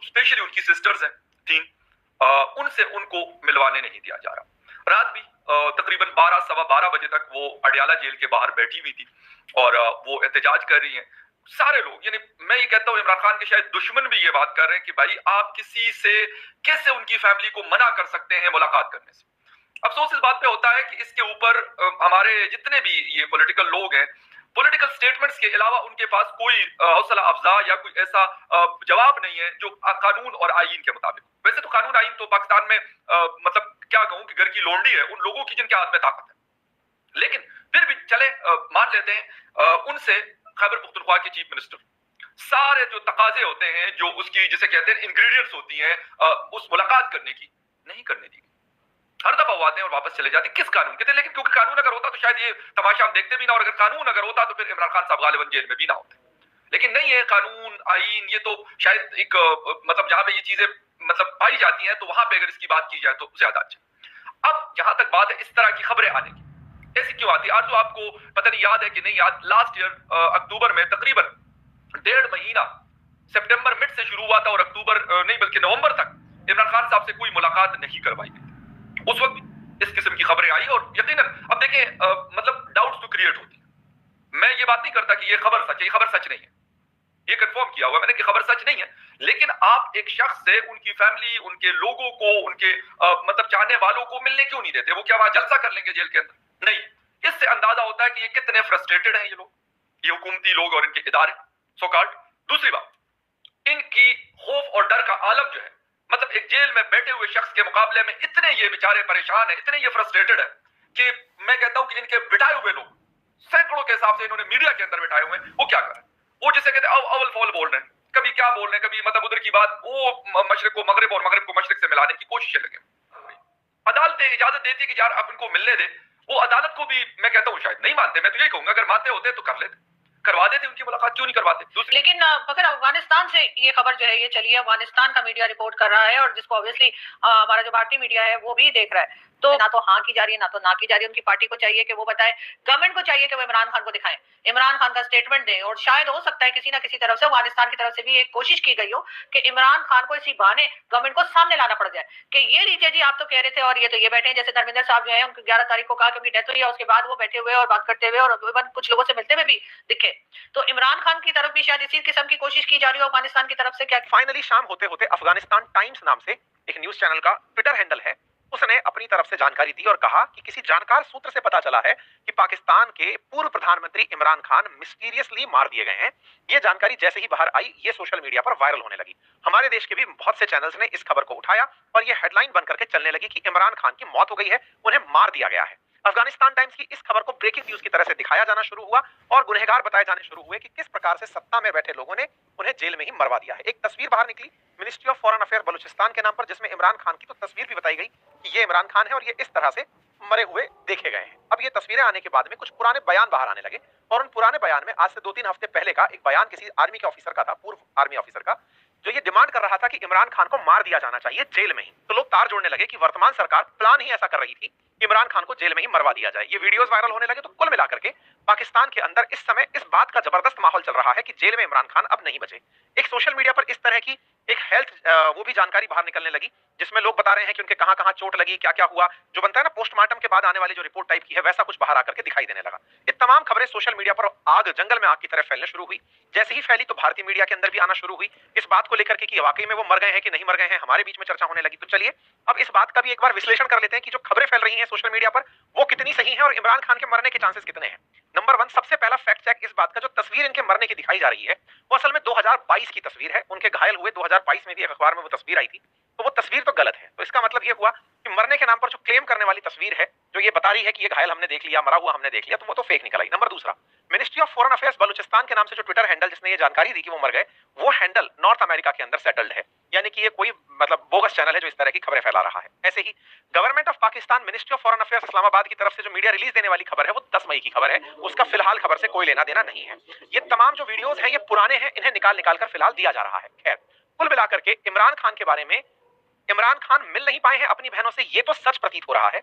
Specially उनकी sisters हैं 3, उनसे उनको मिलवाने नहीं दिया जा रहा। रात भी तकरीबन 12 सवा 12 बजे तक वो अडियाला जेल के बाहर बैठी हुई थी और वो एहतजाज कर रही हैं। सारे लोग, यानी मैं ये कहता हूँ इमरान खान के शायद दुश्मन भी ये बात कर रहे हैं कि भाई आप किसी से कैसे उनकी फैमिली को मना कर सकते हैं मुलाकात करने से। अफसोस इस बात पे होता है कि इसके ऊपर हमारे जितने भी ये पॉलिटिकल लोग हैं, पॉलिटिकल स्टेटमेंट्स के अलावा उनके पास कोई हौसला अफजा या कोई ऐसा जवाब नहीं है जो कानून और आईन के मुताबिक। वैसे तो कानून आईन तो पाकिस्तान में मतलब क्या कहूं कि घर की लोंडी है उन लोगों की जिनके हाथ में ताकत है, लेकिन फिर भी चले मान लेते हैं उनसे खैबर पख्तूनख्वा के चीफ मिनिस्टर सारे जो तकाजे होते हैं, जो उसकी जिसे कहते हैं इंग्रेडिएंट्स होती हैं उस मुलाकात करने की, नहीं करने दी। हर दफा वो आते हैं और वापस चले जाते हैं। किस कानून के थे? लेकिन क्योंकि कानून अगर होता तो शायद ये तमाशा हम देखते भी ना, और अगर कानून अगर होता तो फिर इमरान खान साहब गालिबन जेल में भी ना होते। लेकिन नहीं है कानून आईन, ये तो शायद एक मतलब जहां पे ये चीजें मतलब पाई जाती हैं तो वहां पे अगर इसकी बात की जाए तो ज्यादा अच्छा। अब जहां तक बात है इस तरह की खबरें आने की, ऐसी क्यों आती है? आज तो आपको पता नहीं याद है कि नहीं याद, लास्ट ईयर अक्टूबर में तकरीबन 1.5 महीना सितंबर मिड से शुरू हुआ था और अक्टूबर नहीं बल्कि नवंबर तक इमरान खान साहब से कोई मुलाकात नहीं करवाई गई। उस वक्त इस किस्म की खबरें आई और यकीनन अब देखें मतलब डाउट्स तो क्रिएट होती है। मैं ये बात नहीं करता कि ये खबर सच है, ये खबर सच नहीं है, ये कंफर्म किया हुआ मैंने कि खबर सच नहीं है, लेकिन आप एक शख्स से उनकी फैमिली, उनके लोगों को, उनके मतलब चाहने वालों को मिलने क्यों नहीं देते? वो क्या वहां जलसा कर लेंगे जेल के अंदर? नहीं। इससे अंदाजा होता है कि ये कितने फ्रस्ट्रेटेड हैं ये लोग, ये हुकूमती लोग और इनके इदारे सोकार्ड। दूसरी बात, इनकी खौफ और डर का आलम जो है, मतलब एक जेल में बैठे हुए शख्स के मुकाबले में इतने ये बेचारे परेशान है, इतने ये फ्रस्ट्रेटेड है कि मैं कहता हूं कि इनके बिठाए हुए लोग सैकड़ों के हिसाब से इन्होंने मीडिया के अंदर बिठाए हुए हैं, वो क्या कर रहे हैं? वो जिसे कहते हैं अवल फौल बोल रहे हैं, कभी क्या बोल रहे हैं, कभी मतलब उधर की बात, वो मशरिक को मगरिब और मगरिब को मशरिक से मिलाने की कोशिश लगे। अदालतें इजाजत देती कि यार आप इनको मिलने दे, वो अदालत को भी मैं कहता हूं शायद नहीं मानते। मैं तो यही कहूंगा अगर मानते होते तो कर लेते, करवा देते उनकी मुलाकात, क्यों नहीं करवाते? लेकिन मगर अफगानिस्तान से ये खबर जो है ये चली है, अफगानिस्तान का मीडिया रिपोर्ट कर रहा है और जिसको ऑब्वियसली हमारा जो भारतीय मीडिया है वो भी देख रहा है, तो ना तो हाँ की जा रही है ना तो ना की जा रही है। उनकी पार्टी को चाहिए कि वो बताए, गवर्नमेंट को चाहिए कि वो इमरान खान को दिखाएं, इमरान खान का स्टेटमेंट दें, और शायद हो सकता है किसी ना किसी तरफ से अफगानिस्तान की तरफ से भी एक कोशिश की गई हो कि इमरान खान को इसी बहाने गवर्नमेंट को सामने लाना पड़ जाए कि ये लीजिए जी आप तो कह रहे थे और ये तो ये बैठे हैं। जैसे धर्मेंद्र साहब जो है उनको 11 तारीख को कहा कि उनकी डेथ हुई है, उसके बाद वो बैठे हुए और बात करते हुए और कुछ लोगों से मिलते हुए भी दिखे, तो इमरान खान की तरफ भी शायद इसी किस्म की कोशिश की जा रही हो अफगानिस्तान की तरफ से। क्या फाइनली शाम होते होते अफगानिस्तान टाइम्स नाम से एक न्यूज चैनल का ट्विटर हैंडल है, उसने अपनी तरफ से जानकारी दी और कहा कि किसी जानकार सूत्र से पता चला है कि पाकिस्तान के पूर्व प्रधानमंत्री इमरान खान मिस्टीरियसली मार दिए गए हैं। ये जानकारी जैसे ही बाहर आई ये सोशल मीडिया पर वायरल होने लगी। हमारे देश के भी बहुत से चैनल्स ने इस खबर को उठाया और ये हेडलाइन बनकर के चलने लगी कि इमरान खान की मौत हो गई है, उन्हें मार दिया गया है। अफगानिस्तान टाइम्स की इस खबर को ब्रेकिंग न्यूज की तरह से दिखाया जाना शुरू हुआ और गुनहगार बताए जाने शुरू हुए कि किस प्रकार से सत्ता में बैठे लोगों ने उन्हें जेल में ही मरवा दिया है। एक तस्वीर बाहर निकली ministry of foreign affair Balochistan के नाम पर, जिसमें इमरान खान की तो तस्वीर भी बताई गई कि ये इमरान खान है और ये इस तरह से मरे हुए देखे गए हैं। अब ये तस्वीरें आने के बाद में कुछ पुराने बयान बाहर आने लगे और उन पुराने बयान में आज से 2-3 हफ्ते पहले का एक बयान किसी आर्मी के ऑफिसर का था, पूर्व आर्मी ऑफिसर का, जो ये डिमांड कर रहा था कि इमरान खान को मार दिया जाना चाहिए जेल में ही। तो लोग तार जोड़ने लगे कि वर्तमान सरकार प्लान ही ऐसा कर रही थी कि इमरान खान को जेल में ही मरवा दिया जाए। ये वीडियोस वायरल होने लगे। तो कुल मिलाकर के पाकिस्तान के अंदर इस समय इस बात का जबरदस्त माहौल चल रहा है कि जेल में इमरान खान अब नहीं बचे। एक सोशल मीडिया पर इस तरह की एक हेल्थ वो भी जानकारी बाहर निकलने लगी जिसमें लोग बता रहे हैं कि उनके कहां कहां चोट लगी, क्या क्या हुआ, जो बनता है ना पोस्टमार्टम के बाद आने वाली जो रिपोर्ट टाइप की है, वैसा कुछ बाहर आकर के दिखाई देने लगा। ये तमाम खबरें सोशल मीडिया पर आग जंगल में आग की तरह फैलने शुरू हुई। जैसे ही फैली तो भारतीय मीडिया के अंदर भी आना शुरू हुई इस बात को लेकर के कि वाकई में वो मर गए हैं कि नहीं मर गए हैं, हमारे बीच में चर्चा होने लगी। तो चलिए अब इस बात का भी एक बार विश्लेषण कर लेते हैं कि जो खबरें फैल रही हैं सोशल मीडिया पर वो कितनी सही है और इमरान खान के मरने के चांसेस कितने हैं। नंबर 1, सबसे पहला फैक्ट चेक इस बात का, जो तस्वीर इनके मरने की दिखाई जा रही है वो असल में 2022 की तस्वीर है। उनके घायल हुए 2022 में भी एक अखबार में वो तस्वीर आई थी, तो वो तस्वीर तो गलत है। तो इसका मतलब ये हुआ कि मरने के नाम पर जो क्लेम करने वाली तस्वीर है, जो ये बता रही है कि ये घायल हमने देख लिया, मरा हुआ हमने देख लिया, तो वो तो फेक निकल आई। Number 2, ministry of foreign affairs Balochistan के नाम से जो ट्विटर हैंडल जिसने ये जानकारी दी कि वो मर गए, वो हैंडल नॉर्थ अमेरिका के अंदर सेटल्ड है, यानी कि ये कोई मतलब बोगस चैनल है जो इस तरह की खबरें फैला रहा है। ऐसे ही government of Pakistan ministry of foreign affairs Islamabad की तरफ से जो मीडिया रिलीज देने वाली खबर है वो 10 मई की खबर है, उसका फिलहाल खबर से कोई लेना देना नहीं है। ये तमाम जो वीडियोस हैं ये पुराने हैं, इन्हें निकाल निकाल कर फिलहाल दिया जा रहा है। खैर कुल मिलाकर के इमरान खान के बारे में, इमरान खान मिल नहीं पाए हैं अपनी बहनों से, ये तो सच प्रतीत हो रहा है।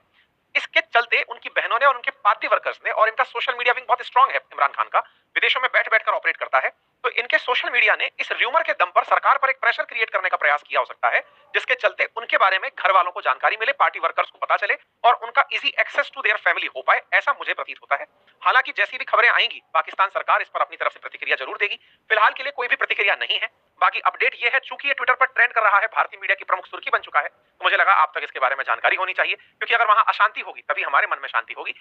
इसके चलते उनकी बहनों ने और उनके पार्टी वर्कर्स ने, और इनका सोशल मीडिया विंग बहुत स्ट्रांग है इमरान खान का, विदेशों में बैठ बैठकर ऑपरेट करता है, तो इनके सोशल मीडिया ने इस र्यूमर के दम पर सरकार पर एक प्रेशर क्रिएट करने का प्रयास किया हो सकता है, जिसके चलते उनके बारे में घर वालों को जानकारी मिले, पार्टी वर्कर्स को पता चले और उनका easy access to their family हो पाए, ऐसा मुझे प्रतीत होता है। हालांकि जैसी भी खबरें आएंगी पाकिस्तान सरकार इस पर अपनी तरफ से प्रतिक्रिया जरूर देगी। फिलहाल के लिए कोई भी प्रतिक्रिया नहीं है। बाकी अपडेट ये है, चूंकि ये ट्विटर पर ट्रेंड कर रहा है, भारतीय मीडिया की प्रमुख सुर्खी बन चुका है, तो मुझे लगा आप तक इसके बारे में जानकारी होनी चाहिए, क्योंकि अगर वहां अशांति होगी तभी हमारे मन में शांति होगी।